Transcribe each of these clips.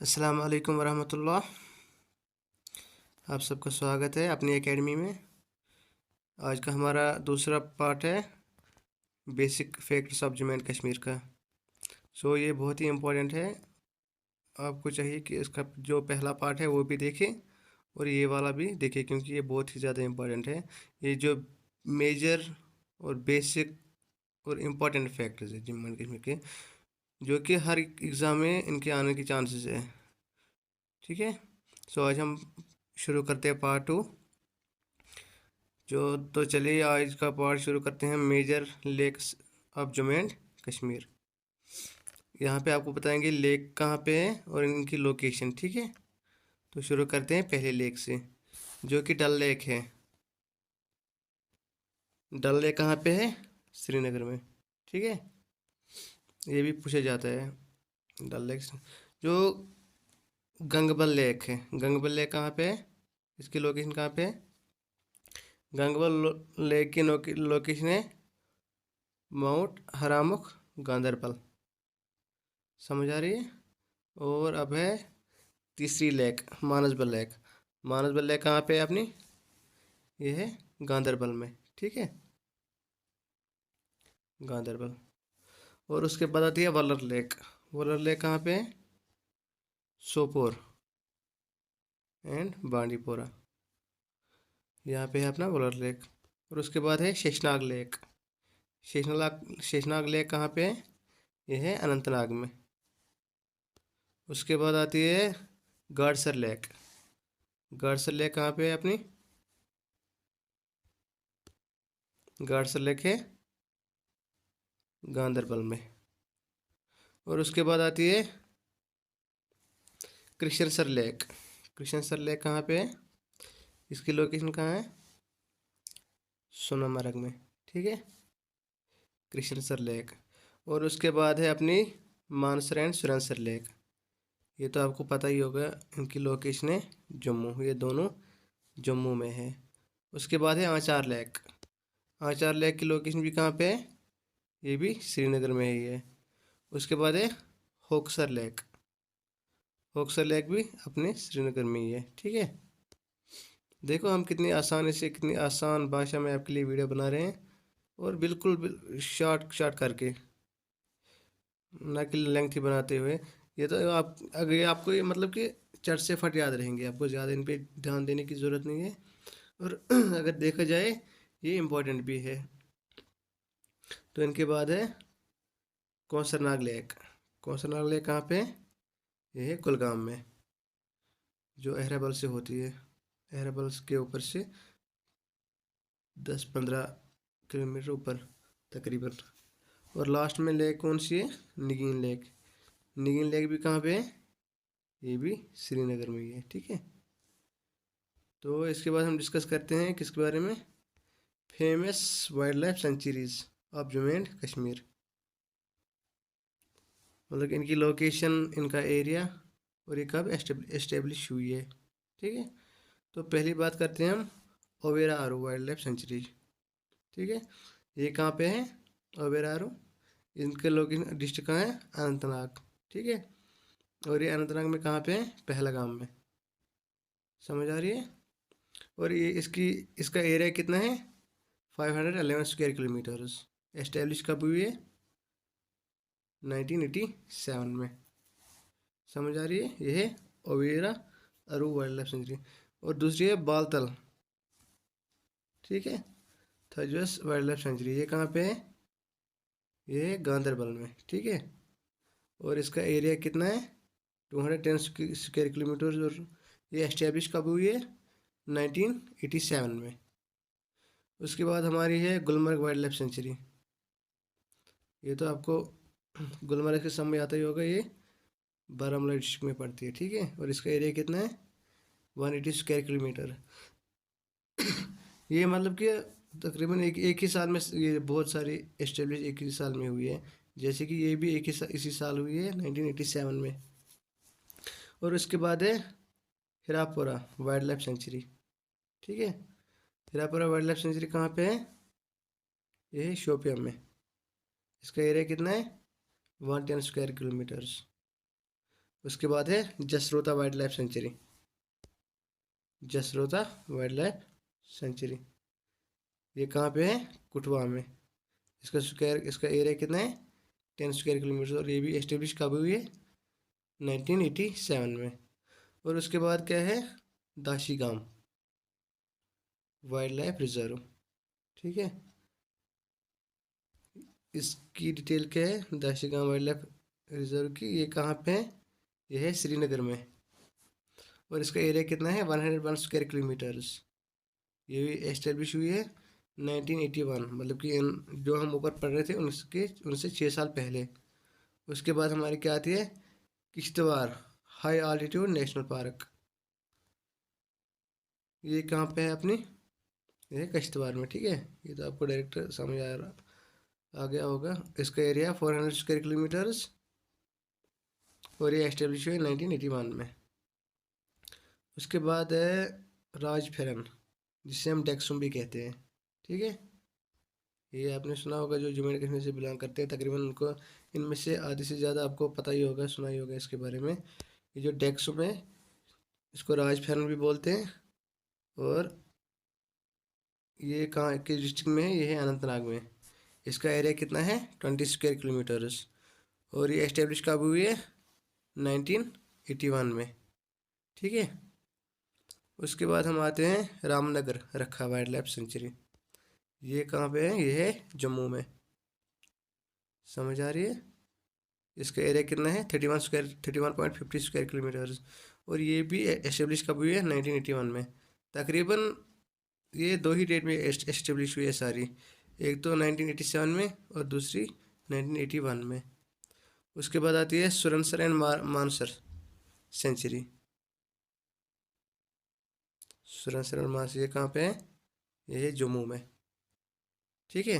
अस्सलाम वालेकुम वरहमतुल्लाह। आप सबका स्वागत है अपनी एकेडमी में। आज का हमारा दूसरा पार्ट है basic facts of Jammu and Kashmir का। ये बहुत ही इम्पोर्टेंट है। आपको चाहिए कि इसका जो पहला पार्ट है वो भी देखें और ये वाला भी देखें, क्योंकि ये बहुत ही ज़्यादा इम्पोर्टेंट है। ये जो मेजर और बेसिक और इम्पोर्टेंट फैक्ट्स है जम्मू एंड कश्मीर के, जो कि हर एग्ज़ाम में इनके आने की चांसेस है। ठीक है। आज हम शुरू करते हैं पार्ट 2। तो चलिए आज का पार्ट शुरू करते हैं major lakes of Jammu and Kashmir. यहाँ पे आपको बताएंगे लेक कहाँ पे है और इनकी लोकेशन। ठीक है। तो शुरू करते हैं पहले लेक से, जो कि डल लेक है। डल लेक कहाँ पे है? श्रीनगर में। ठीक है। ये भी पूछा जाता है डल लेक से। जो गंगबल लेक है, गंगबल लेक कहाँ पे है? इसकी लोकेशन कहाँ पे है? गंगबल लेक की लोकेशन है माउंट हरामुख, गांदरबल। समझ आ रही है? और अब है तीसरी lake, Manasbal lake. Manasbal lake कहाँ पे है अपनी? ये है गांदरबल में। ठीक है, गांदरबल। और उसके बाद आती है वलर लेक। वलर लेक कहाँ पे है? सोपोर एंड बांडीपोरा। यहाँ पे है अपना वलर लेक। और उसके बाद है शेषनाग लेक। शेषनाग लेक कहाँ पे है? ये है अनंतनाग में। उसके बाद आती है गाडसर लेक। गाडसर लेक कहाँ पे है अपनी? गाडसर लेक है गांदरबल में। और उसके बाद आती है कृष्णसर लेक। कृष्णसर लेक कहाँ पे है? इसकी लोकेशन कहाँ है? सोनमर्ग में। ठीक है, कृष्णसर लेक। और उसके बाद है अपनी मानसर एंड सुरनसर लेक। ये तो आपको पता ही होगा, इनकी लोकेशन है जम्मू। ये दोनों जम्मू में है। उसके बाद है आचार लेक। आचार लेक की लोकेशन भी कहाँ पे है? ये भी श्रीनगर में ही है। उसके बाद है होक्सर लेक। होक्सर लेक भी अपने श्रीनगर में ही है। ठीक है। देखो हम कितनी आसानी से, कितनी आसान भाषा में आपके लिए वीडियो बना रहे हैं, और बिल्कुल शॉर्ट शॉर्ट करके, ना कि लेंथी बनाते हुए। ये तो आप अगर आपको ये मतलब कि चट से फट याद रहेंगे, आपको ज़्यादा इन पे ध्यान देने की ज़रूरत नहीं है। और अगर देखा जाए ये इम्पोर्टेंट भी है। तो इनके बाद है कौसरनाग लेक। कौसरनाग लेक कहाँ पे है? ये है कुलगाम में, जो अहराबल से होती है। अहराबल के ऊपर से 10-15 किलोमीटर ऊपर तकरीबन। और लास्ट में लेक कौन सी है? निगीन लेक। निगीन लेक भी कहाँ पे है? ये भी श्रीनगर में ही है। ठीक है। तो इसके बाद हम डिस्कस करते हैं किसके बारे में? Famous wild life sanctuaries of Jammu and Kashmir. मतलब इनकी लोकेशन, इनका एरिया, और ये कब एस्टेब्लिश हुई है। ठीक है। तो पहली बात करते हैं हम ओवेरा आरू वाइल्ड लाइफ सेंचुरी। ठीक है। ये कहाँ पे है? ओवेरा आरू। इनके लोकेशन डिस्ट्रिक्ट कहाँ है? अनंतनाग। ठीक है। और ये अनंतनाग में कहाँ पे है? पहलगाम में। समझ आ रही है? और ये इसका एरिया कितना है? 511 स्क्वायर किलोमीटर्स। एस्टेब्लिश कब हुई है? 1987 में। समझ आ रही है? ये है ओवेरा अरू वाइल्ड लाइफ सेंचुरी। और दूसरी है बालतल। ठीक है, थजस वाइल्ड लाइफ सेंचुरी। ये कहाँ पे है? ये है गांदरबल में। ठीक है। और इसका एरिया कितना है? 210 स्क्वायर किलोमीटर। और ये एस्टेब्लिश कब हुई है? 1987 में। उसके बाद हमारी है गुलमर्ग वाइल्ड लाइफ सेंचुरी। ये तो आपको गुलमर्ग से समझ आता ही होगा, ये बारामूला डिस्ट्रिक्ट में पड़ती है। ठीक है। और इसका एरिया कितना है? 180 स्क्वायर किलोमीटर। ये मतलब कि तकरीबन एक ही साल में ये बहुत सारी एस्टेब्लिश एक ही साल में हुई है। जैसे कि ये भी इसी साल हुई है 1987 में। और उसके बाद है हिरापुरा वाइल्ड लाइफ सेंचुरी। ठीक है। हिरापुरा वाइल्ड लाइफ सेंचुरी कहाँ पे है? ये है शोपियम में। इसका एरिया कितना है? 110 स्क्वायर किलोमीटर्स। उसके बाद है Jasrota wild life sanctuary, Jasrota wild life sanctuary, ये कहाँ पे है? कुटवा में। इसका एरिया कितना है? 10 स्क्वायर किलोमीटर। और ये भी एस्टेब्लिश कब हुई है? 1987 में। और उसके बाद क्या है? दाशीगाम वाइल्ड लाइफ रिजर्व, ठीक है। इसकी डिटेल क्या है दाशीगाम वाइल्ड लाइफ रिजर्व की? ये कहाँ पे है? ये है श्रीनगर में। और इसका एरिया कितना है? 101 स्क्वायर किलोमीटर्स। ये भी एस्टेब्लिश हुई है 1981, मतलब कि जो हम ऊपर पढ़ रहे थे उनसे 6 साल पहले। उसके बाद हमारी क्या आती है? Kishtwar high altitude national park. ये कहाँ पे है अपनी? ये किश्तवाड़ में, ठीक है। ये तो आपको डायरेक्ट समझ आ गया होगा। इसका एरिया 400 स्क्वायर किलोमीटर्स और ये एस्टेब्लिश हुई 1981 में। उसके बाद है राजफेरन, जिसे हम डेक्सुम भी कहते हैं, ठीक है। ये आपने सुना होगा, जो जम्मू एंड कश्मीर से बिलोंग करते हैं तकरीबन उनको इनमें से आधे से ज़्यादा आपको पता ही होगा, सुना ही होगा इसके बारे में। ये जो डेक्सुम है इसको राजफेरन भी बोलते हैं। और ये कहाँ के डिस्ट्रिक्ट में है? ये है अनंतनाग में। इसका एरिया कितना है? 20 स्क्वायर किलोमीटर्स। और ये एस्टेब्लिश कब हुई है? 1981 में, ठीक है। उसके बाद हम आते हैं रामनगर रखा वाइल्ड लाइफ सेंचुरी। ये कहाँ पे है? ये है जम्मू में। समझ आ रही है? इसका एरिया कितना है? 31.50 स्क्वायर किलोमीटर्स। और ये भी एस्टेब्लिश कब हुई है? 1981 में। तकरीबन ये दो ही डेट में एस्टेब्लिश हुई है सारी, एक तो 1987 में और दूसरी 1981 में। उसके बाद आती है Surinsar and Mansar sanctuary. Surinsar and Mansar ये कहाँ पे है? ये है जम्मू में, ठीक है।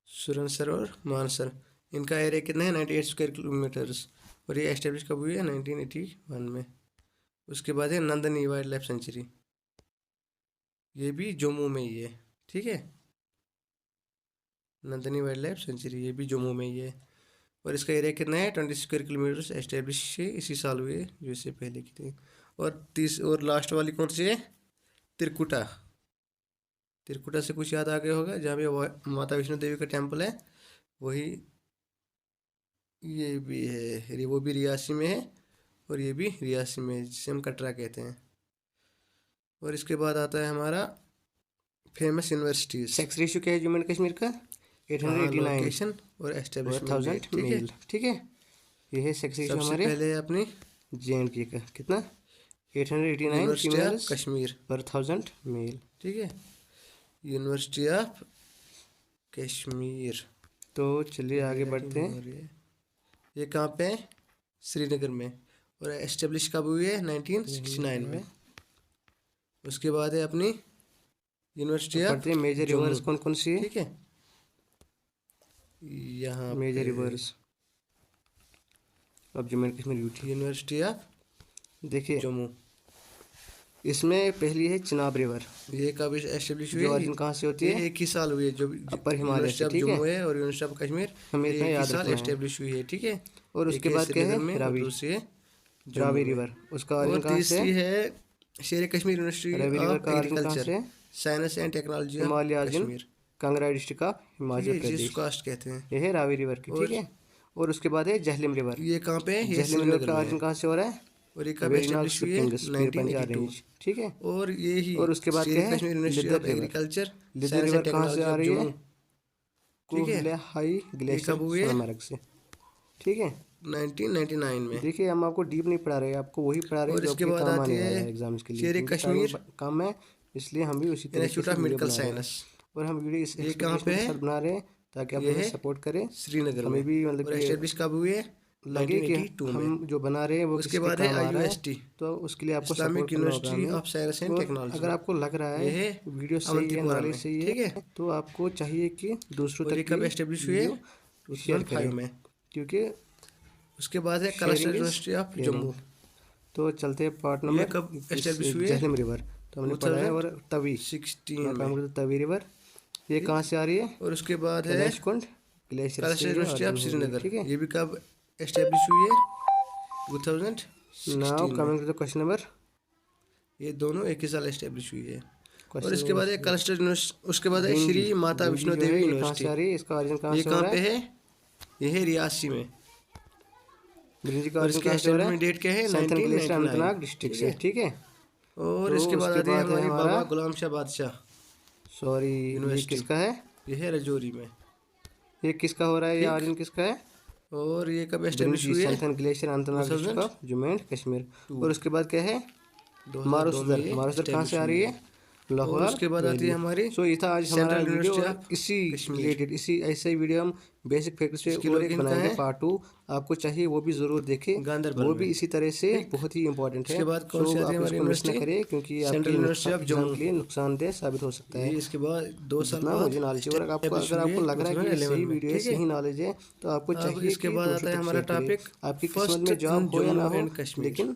सुरनसर और मानसर, इनका एरिया कितना है? 98 स्क्वायर किलोमीटर्स। और ये एस्टेब्लिश कब हुई है? 1981 में। उसके बाद है नंदनी वाइल्ड लाइफ सेंचुरी, ये भी जम्मू में ही है, ठीक है। नंदनी वाइल्ड लाइफ सेंचुरी ये भी जम्मू में ही है। और इसका एरिया कितना है? 20 स्क्वायर किलोमीटर्स। एस्टेब्लिश इसी साल हुई है जो इससे पहले की थी। और लास्ट वाली कौन सी है? त्रिकुटा। त्रिकुटा से कुछ याद आ गया होगा, जहाँ पे माता वैष्णो देवी का टेम्पल है, वही ये भी है। वो भी रियासी में है और ये भी रियासी में है, जिसे हम कटरा कहते हैं। और इसके बाद आता है हमारा फेमस यूनिवर्सिटीज। सेक्स रेशियो क्या है जम्मू एंड कश्मीर का? 889 लोकेशन और एस्टेब्लिशमेंट, 1000 मेल, ठीक है। ये है सेक्स रेशियो सबसे हमारे पहले है अपनी JNK का कितना? 889 यूनिवर्सिटी ऑफ फीमेल्स कश्मीर पर 1000 मेल, ठीक है। University of Kashmir. तो चलिए आगे बढ़ते हैं। ये कहाँ पे है? श्रीनगर में। और एस्टेब्लिश कब हुई है? 1969 में। उसके बाद है अपनी यूनिवर्सिटी ऑफ पढ़ते हैं मेजर जम्मू, रिवर्स कौन कौन सी है, ठीक है। यहाँ मेजर रिवर्स अब Jammu and Kashmir UT. University of देखिए जम्मू, इसमें पहली है चिनाब रिवर, ये कब एस्टेब्लिश हुई जो है? ऑरिजिन कहाँ से होती ये है? एक ही साल हुई है, जो अपर हिमालय यूनिवर्सिटी से, ऑफ ठीक जम्मू है। है और यूनिवर्सिटी ऑफ कश्मीर, हमें ये इतना एक ही याद साल रखना है। एस्टेब्लिश हुई है, ठीक है। और उसके बाद क्या है? श्रीनगर में और रावी, दूसरी है रावी जम्मू में। रिवर, उसका और ऑरिजिन कहाँ से तीसरी है? है Sher Kashmir university Ravi river of का ऑरिजिन कहाँ एग्रीकल्चर से है? साइंस एंड टेक्नोलॉजी ऑफ हिमालयाजिन कश्मीर, कांगड़ा डिस्ट्रिक्ट का ठीक हिमाचल है, जिस प्रदेश। कास्ट कहते हैं। यह है रावी रिवर की, ठीक है। और उसके बाद है जहलम रिवर। ये कहाँ पे है? ये जहलम रिवर श्रीनगर का में ऑरिजिन है। कहाँ से हो रहा है? और ये कब वेरीनाग एस्टेब्लिश हुई है? किंग्स पीर पंजाब 1982। रेंज, ठीक है। और ये ही और उसके बाद शेर क्या है? Kashmir university Lidder of river. Agriculture Lidder science and river कहाँ से टेक्नोलॉजी आ ऑफ रही है? जम्मू, ठीक है। कोहलाई ये ग्लेशियर कब हुई है? सोनमर्ग से, ठीक है। 1999 में। देखिए हम आपको डीप नहीं पढ़ा रहे, आपको वही पढ़ा रहे और जो इसके आपके बाद काम आती आने वाला है है एग्जाम्स के लिए, शेर क्योंकि कश्मीर टाइम कम है, इसलिए हम भी उसी तरीके इंस्टीट्यूट से ऑफ वीडियो मेडिकल बना रहे हैं। साइंस। और हम वीडियो इस ये कहाँ एक्सप्लेनेशन पे के है? साथ बना रहे हैं ताकि आप ये हमें है सपोर्ट करें, श्रीनगर हमें में। भी मतलब और कि एस्टेब्लिश कब हुई है? लगे कि 1982 में। हम जो बना रहे हैं वो उसके किसी के बाद है काम आ रहा है, IUST तो उसके लिए आपको इस्लामिक सपोर्ट करना होगा यूनिवर्सिटी हमें। ऑफ साइंस एंड और टेक्नोलॉजी, अगर आपको लग रहा ये है है वीडियो सही है, अवंतीपोरा नॉलेज में, सही ठीक है, है। तो आपको चाहिए कि दूसरों और तक ये की कब एस्टेब्लिश हुई है? वीडियो शेयर 2005 करें, में। क्योंकि उसके बाद है cluster sharing is university of caring. Jammu. तो चलते हैं पार्ट ये नंबर कब इस एस्टेब्लिश हुई है? जहलम रिवर, तो हमने पढ़ा है। और तवी 2016 मैं में, काम करता तवी रिवर, ये ठीक। कहाँ से आ रही है? और उसके बाद है कैलाश कुंड ग्लेशियर कलस्टर से यूनिवर्सिटी ऑफ ऑरिजिन हुई है, श्रीनगर, ठीक है। ये भी कब एस्टेब्लिश हुई है? 2016 नाउ में। Coming to the question number, ये दोनों एक ही साल एस्टेब्लिश हुई है। और क्वेश्चन इसके बाद है नंबर कलस्टर यूनिवर्सिटी, उसके बाद है ब्रिंजी। श्री माता ब्रिंजी वैष्णो जो है देवी ये कहाँ से यूनिवर्सिटी। आ रही है, इसका ऑरिजिन कहाँ ये से हो कहाँ रहा पे है? है? ये है रियासी में। ब्रिंजी का और ऑरिजिन इसके कहाँ से हो रहा एस्टेब्लिशमेंट डेट क्या है? है? सैंथन ग्लेशियर 1999। अनंतनाग डिस्ट्रिक्ट ठीक से, है। ठीक है। और तो इसके बाद उसके आती है बाद है हमारी हमारा, बाबा गुलाम शाह बादशाह सॉरी, ये यूनिवर्सिटी। किसका है? ये है रजौरी में। ये किसका हो रहा है, ये ठीक। ऑरिजिन किसका है? और ये कब एस्टेब्लिश ब्रिंजी हुई है? Sinthan glacier Anantnag district 2002 of Jammu and Kashmir. और उसके बाद क्या है? 2002 में मारुसदर। ये मारुसदर कहाँ से एस्टेब्लिश आ हुई रही है। है? और लाहौर उसके बाद आती है वैली। हमारी सो ये था आज हमारा सेंट्रल वीडियो, यूनिवर्सिटी और ऑफ इसी कश्मीर। रिलेटेड इसी ऐसे ही वीडियो हम बेसिक फैक्ट से इसकी और एक लोकेशन कहाँ बनाएंगे है? पार्ट 2। आपको चाहिए वो भी ज़रूर देखें, गांधरबल वो में। भी इसी तरह से ठीक। बहुत ही इंपॉर्टेंट है। उसके बाद कौन सो सी आती है आप हमारी इसको मिस ना यूनिवर्सिटी? करें, क्योंकि ये आपके central university of exam Jammu. के लिए नुकसानदेह साबित हो सकता है। ये इसके बाद 2 साल जितना बाद मुझे नॉलेज है, और आपको एस्टेब्लिश अगर हुई आपको है लग रहा है कि ये 2011 सही में। वीडियो है, ठीक है। सही नॉलेज है, तो आपको अब चाहिए इसके कि बाद 200 आता है तक हमारा शेयर करें। टॉपिक आपकी किस्मत फर्स्ट में इन जॉब हो या जम्मू ना हो, एंड कश्मीर। लेकिन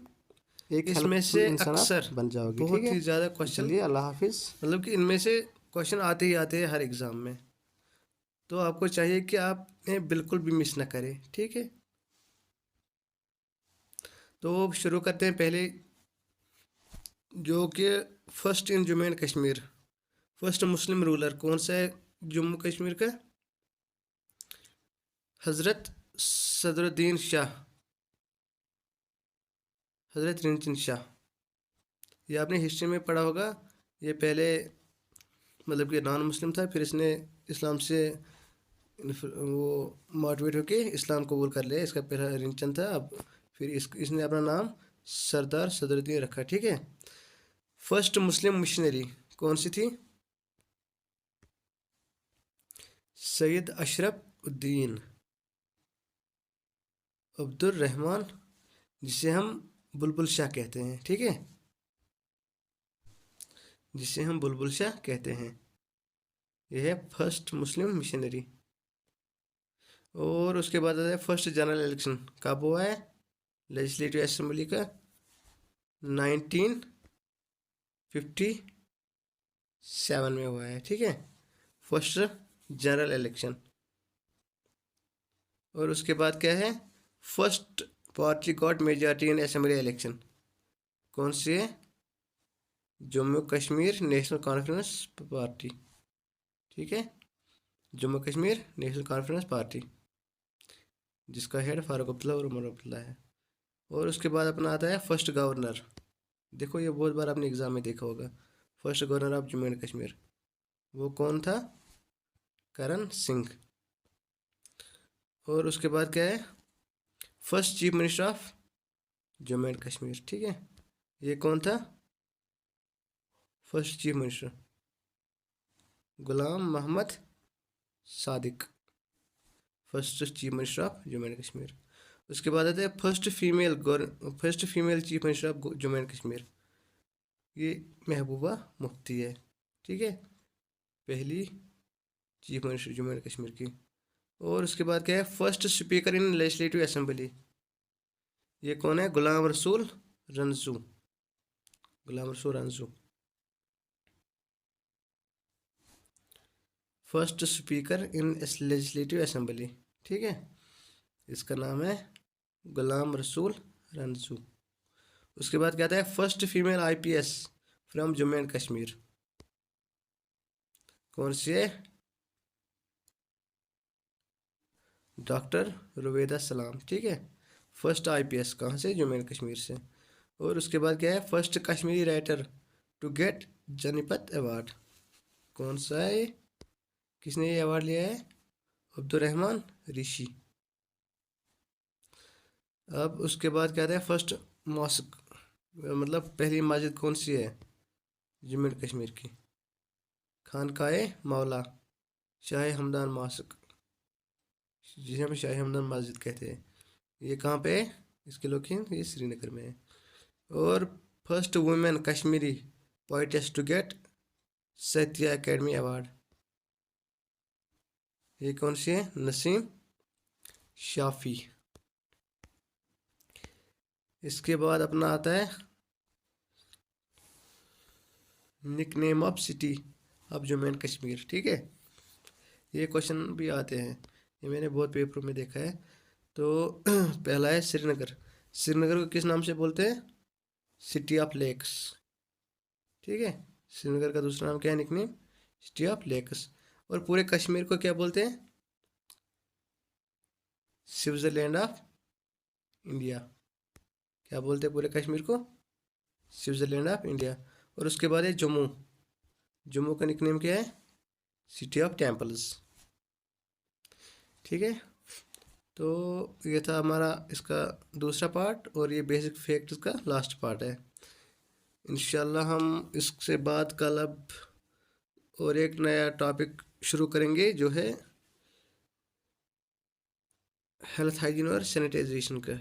एक इसमें हेल्पफुल से इंसान आप अक्सर बन जाओगे, ठीक बहुत है। ही ज़्यादा तो क्वेश्चन, चलिए, अल्लाह हाफिज़। मतलब कि इनमें से क्वेश्चन आते ही आते हैं हर एग्ज़ाम में। तो आपको चाहिए कि आप इन्हें बिल्कुल भी मिस ना करें, ठीक है। तो शुरू करते हैं पहले, जो कि first in Jammu and Kashmir, first Muslim ruler कौन सा है जम्मू कश्मीर का? हज़रत सदरुद्दीन शाह, हज़रत रिंचन शाह। ये आपने हिस्ट्री में पढ़ा होगा। ये पहले मतलब कि नॉन मुस्लिम था, फिर इसने इस्लाम से वो मोटिवेट होके इस्लाम कबूल कर लिया। इसका पहला रिंचन था, अब फिर इसने अपना नाम सरदार सदरुद्दीन रखा, ठीक है। फर्स्ट मुस्लिम मिशनरी कौन सी थी? सैयद अशरफ उद्दीन अब्दुल रहमान, जिसे हम बुलबुल शाह कहते हैं, ठीक है, जिसे हम बुलबुल शाह कहते हैं। यह है फर्स्ट मुस्लिम मिशनरी। और उसके बाद आता है फर्स्ट जनरल इलेक्शन कब हुआ है लेजिस्लेटिव असेंबली का? 1957 में हुआ है, ठीक है, फर्स्ट जनरल इलेक्शन। और उसके बाद क्या है? फर्स्ट पार्टी गॉट मेजॉरिटी इन असेंबली इलेक्शन कौन सी है? Jammu Kashmir national conference party, ठीक है, Jammu Kashmir national conference party, जिसका हेड फारूक अब्दुल्ला और उमर अब्दुल्ला है। और उसके बाद अपना आता है फर्स्ट गवर्नर। देखो ये बहुत बार आपने एग्जाम में देखा होगा, first governor of Jammu and Kashmir, वो कौन था? करण सिंह। और उसके बाद क्या है? First chief minister of Jammu and Kashmir, ठीक है, ये कौन था? First chief minister Ghulam Mohammad Sadiq, first chief minister of Jammu and Kashmir. उसके बाद आता है first female chief minister of Jammu and Kashmir, ये महबूबा मुफ्ती है, ठीक है, पहली chief minister Jammu and Kashmir की। और उसके बाद क्या है? First speaker in legislative assembly, ये कौन है? गुलाम रसूल रंजू, गुलाम Rasool Ranju, first speaker in legislative assembly, ठीक है, इसका नाम है गुलाम रसूल रंजू। उसके बाद क्या आता है? First female IPS from Jammu and Kashmir, कौन सी है? डॉक्टर रुवेदा सलाम, ठीक है, फर्स्ट आईपीएस कहाँ से? जम्मू एंड कश्मीर से। और उसके बाद क्या है? First Kashmiri writer to get Jnanpith award, कौन सा है ये? किसने ये अवार्ड लिया है? अब्दुल रहमान ऋषि। अब उसके बाद क्या आता है? फर्स्ट मॉस्क, मतलब पहली मस्जिद कौन सी है जम्मू एंड कश्मीर की? खानकाए मौला शाह हमदान मॉस्क, जिसे हम शाह हमदान मस्जिद कहते हैं, ये कहाँ पे है? इसकी लोकेशन ये श्रीनगर में है। और first women Kashmiri poetess to get Sahitya Akademi award, ये कौन सी है? नसीम शाफी। इसके बाद अपना आता है nickname of city of Jammu and Kashmir, ठीक है, ये क्वेश्चन भी आते हैं। ये मैंने बहुत पेपरों में देखा है। तो पहला है श्रीनगर। श्रीनगर को किस नाम से बोलते हैं? City of lakes. ठीक है, श्रीनगर का दूसरा नाम क्या है, निकनेम? City of lakes. और पूरे कश्मीर को क्या बोलते हैं? Switzerland of India. क्या बोलते हैं पूरे कश्मीर को? Switzerland of India. और उसके बाद है जम्मू। जम्मू का निकनेम क्या है? City of temples. ठीक है, तो ये था हमारा इसका दूसरा पार्ट, और ये बेसिक फैक्ट्स का लास्ट पार्ट है। इंशाल्लाह हम इससे बाद कल अब और एक नया टॉपिक शुरू करेंगे, जो है हेल्थ हाइजीन और सैनिटाइजेशन का।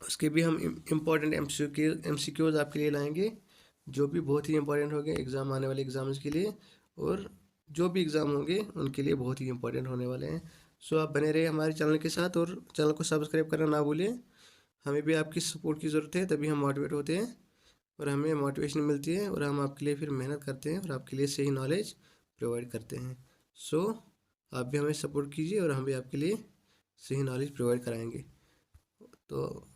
उसके भी हम इम्पोर्टेंट MCQs आपके लिए लाएंगे, जो भी बहुत ही इंपॉर्टेंट होंगे एग्ज़ाम, आने वाले एग्ज़ाम्स के लिए, और जो भी एग्ज़ाम होंगे उनके लिए बहुत ही इंपॉर्टेंट होने वाले हैं। सो आप बने रहिए हमारे चैनल के साथ, और चैनल को सब्सक्राइब करना ना भूलिए। हमें भी आपकी सपोर्ट की ज़रूरत है, तभी हम मोटिवेट होते हैं और हमें मोटिवेशन मिलती है, और हम आपके लिए फिर मेहनत करते हैं और आपके लिए सही नॉलेज प्रोवाइड करते हैं। सो आप भी हमें सपोर्ट कीजिए, और हम भी आपके लिए सही नॉलेज प्रोवाइड कराएंगे। तो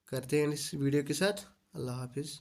करते हैं इस वीडियो के साथ। अल्लाह हाफिज़।